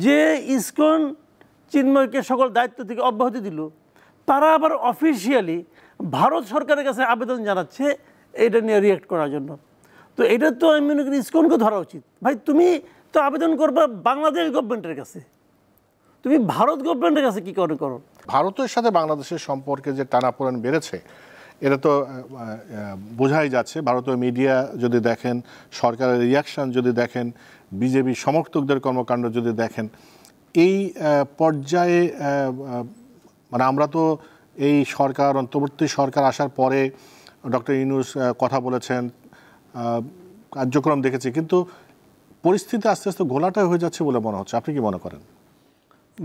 যে ইসকন চিন্ময়কে সকল দায়িত্ব থেকে অব্যাহতি দিল, তারা আবার অফিসিয়ালি ভারত সরকারের কাছে আবেদন জানাচ্ছে এটা নিয়ে রিয়েক্ট করার জন্য। তো এটা তো আমি মনে করি ইসকনকে ধরা উচিত। ভাই তুমি তো আবেদন করবা বাংলাদেশ গভর্নমেন্টের কাছে, তুমি ভারত গভর্নমেন্টের কাছে কি করে করো? ভারতের সাথে বাংলাদেশের সম্পর্কে যে টানাপোড়েন বেড়েছে এটা তো বোঝাই যাচ্ছে। ভারতীয় মিডিয়া যদি দেখেন, সরকারের রিয়াকশন যদি দেখেন, বিজেপি সমর্থকদের কর্মকাণ্ড যদি দেখেন, এই পর্যায়ে মানে আমরা তো এই সরকার, অন্তর্বর্তী সরকার আসার পরে ডক্টর ইউনূস কথা বলেছেন, কার্যক্রম দেখেছি, কিন্তু পরিস্থিতি আস্তে আস্তে ঘোলাটে হয়ে যাচ্ছে বলে মনে হচ্ছে। আপনি কি মনে করেন?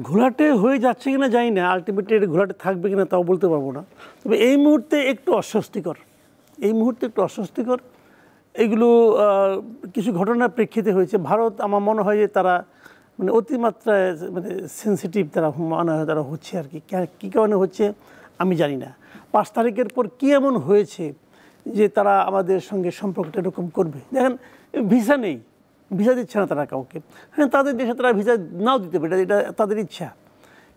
ঘোলাটে হয়ে যাচ্ছে কিনা জানি না, আলটিমেটলি এটা ঘোলাটে থাকবে কিনা তাও বলতে পারবো না। তবে এই মুহূর্তে একটু অস্বস্তিকর, এগুলো কিছু ঘটনার প্রেক্ষিতে হয়েছে। ভারত আমার মনে হয় যে তারা মানে অতিমাত্রায় মানে সেন্সিটিভ তারা হচ্ছে আর কি। কী কারণে হচ্ছে আমি জানি না। 5 তারিখের পর কী এমন হয়েছে যে তারা আমাদের সঙ্গে সম্পর্কটা এরকম করবে? দেখেন, ভিসা নেই, ভিসা দিচ্ছে না তারা কাউকে। হ্যাঁ, তাদের দেশে তারা ভিসা নাও দিতে পারে, এটা তাদের ইচ্ছা,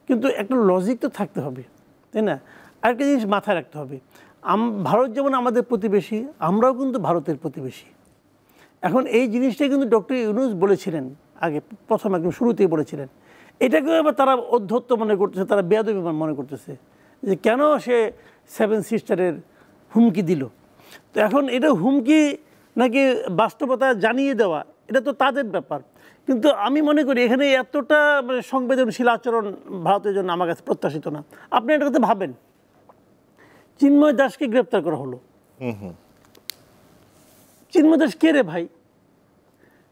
কিন্তু একটা লজিক তো থাকতে হবে, তাই না? আরেকটা জিনিস মাথায় রাখতে হবে, ভারত যেমন আমাদের প্রতিবেশী, আমরাও কিন্তু ভারতের প্রতিবেশী। এখন এই জিনিসটাই কিন্তু ডক্টর ইউনূস বলেছিলেন আগে, প্রথম একদম শুরুতেই বলেছিলেন। এটাকেও এবার তারা অধ্যত্ত মনে করতেছে, তারা বেয়াদবি মনে করতেছে যে কেন সে 7 সিস্টারের হুমকি দিল। তো এখন এটা হুমকি নাকি বাস্তবতা জানিয়ে দেওয়া, এটা তো তাদের ব্যাপার। কিন্তু আমি মনে করি এখানে এতটা মানে সংবেদনশীল আচরণ ভারতের জন্য আমার কাছে প্রত্যাশিত না। আপনি এটা কথা ভাবেন, চিন্ময় দাসকে গ্রেপ্তার করা হলো। চিন্ময় দাস কে রে ভাই?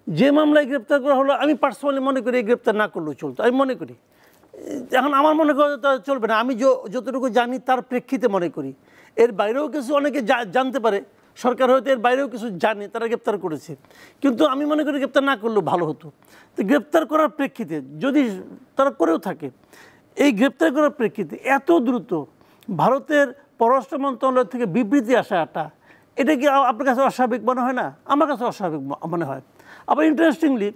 যে মামলায় গ্রেপ্তার করা হলো, আমি পার্সোনালি মনে করি গ্রেপ্তার না করলেও চলতো, আমি মনে করি। এখন আমার মনে করি চলবে না, আমি যতটুকু জানি তার প্রেক্ষিতে মনে করি। এর বাইরেও কিছু অনেকে জানতে পারে, সরকার হয়তো এর বাইরেও কিছু জানে, তারা গ্রেপ্তার করেছে, কিন্তু আমি মনে করি গ্রেপ্তার না করলেও ভালো হতো। তো গ্রেপ্তার করার প্রেক্ষিতে যদি তারা করেও থাকে, এই গ্রেপ্তার করার প্রেক্ষিতে এত দ্রুত ভারতের পররাষ্ট্র মন্ত্রণালয় থেকে বিবৃতি আসাটা, এটা কি আপনার কাছে অস্বাভাবিক মনে হয় না? আমার কাছে অস্বাভাবিক মনে হয়। আবার ইন্টারেস্টিংলি,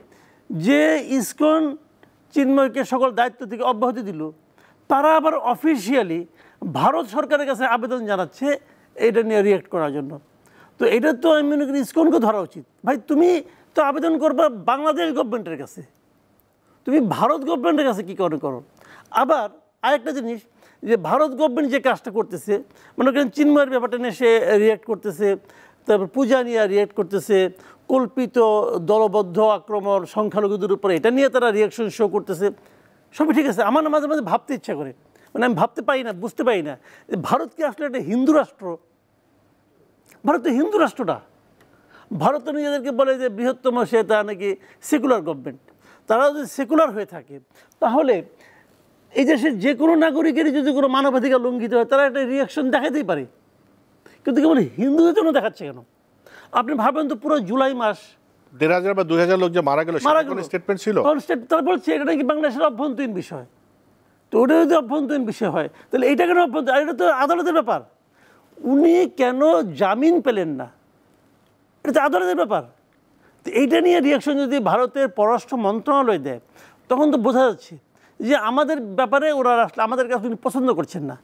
যে ইসকন চিন্ময়কে সকল দায়িত্ব থেকে অব্যাহতি দিল, তারা আবার অফিসিয়ালি ভারত সরকারের কাছে আবেদন জানাচ্ছে এটা নিয়ে রিয়েক্ট করার জন্য। তো এটা তো আমি মনে করি ইসকনকে ধরা উচিত। ভাই তুমি তো আবেদন করবা বাংলাদেশ গভর্নমেন্টের কাছে, তুমি ভারত গভর্নমেন্টের কাছে কী করে করো? আবার আরেকটা জিনিস, যে ভারত গভর্নমেন্ট যে কাজটা করতেছে, মনে করেন চিন্ময়ের ব্যাপারটা নিয়ে সে রিয়েক্ট করতেছে, তারপর পূজা নিয়ে রিয়েক্ট করতেছে, কল্পিত দলবদ্ধ আক্রমণ সংখ্যালঘুদের উপরে, এটা নিয়ে তারা রিয়াকশন শো করতেছে, সবই ঠিক আছে। আমার মাঝে মাঝে ভাবতে ইচ্ছা করে, মানে আমি ভাবতে পারি না, বুঝতে পারি না যে ভারত কি আসলে একটা হিন্দু রাষ্ট্র? ভারত তো হিন্দু রাষ্ট্রটা। ভারত তো নিজেদেরকে বলে যে বৃহত্তম সে তা নাকি সেকুলার গভর্নমেন্ট। তারা যদি সেকুলার হয়ে থাকে, তাহলে এই দেশের যে কোনো নাগরিকেরই যদি কোনো মানবাধিকার লঙ্ঘিত হয়, তারা একটা রিয়াকশন দেখাতেই পারে। কিন্তু কেবল হিন্দুদের জন্য দেখাচ্ছে কেন? আপনি ভাবেন তো, পুরো জুলাই মাস ১,৫০০ বা ২,০০০ লোক যে মারা গেল, স্টেটমেন্ট ছিল, তারা বলছে এটা নাকি বাংলাদেশের অভ্যন্তরীণ বিষয়। তো ওটা যদি অভ্যন্তরীণ বিষয় হয়, তাহলে এইটা কেন অভ্যন্তরীণ? আর এটা তো আদালতের ব্যাপার। উনি কেন জামিন পেলেন না, এটা তো আদালতের ব্যাপার। তো এইটা নিয়ে রিয়াকশন যদি ভারতের পররাষ্ট্র মন্ত্রণালয় দেয়, তখন তো বোঝা যাচ্ছে যে আমাদের ব্যাপারে ওরা আসলে আমাদের কাছে পছন্দ করছেন না।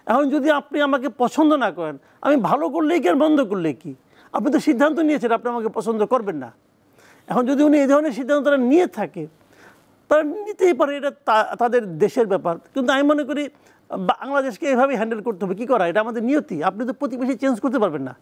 এখন যদি আপনি আমাকে পছন্দ না করেন, আমি ভালো করলেই কি আর মন্দ করলে কি? আপনি তো সিদ্ধান্ত নিয়েছেন আপনি আমাকে পছন্দ করবেন না। এখন যদি উনি এই ধরনের সিদ্ধান্ত তারা নিয়ে থাকে, তারা নিতেই পারে, এটা তাদের দেশের ব্যাপার। কিন্তু আমি মনে করি বাংলাদেশকে এভাবেই হ্যান্ডেল করতে হবে। কী করা, এটা আমাদের নিয়তি। আপনি তো প্রতিবেশী চেঞ্জ করতে পারবেন না।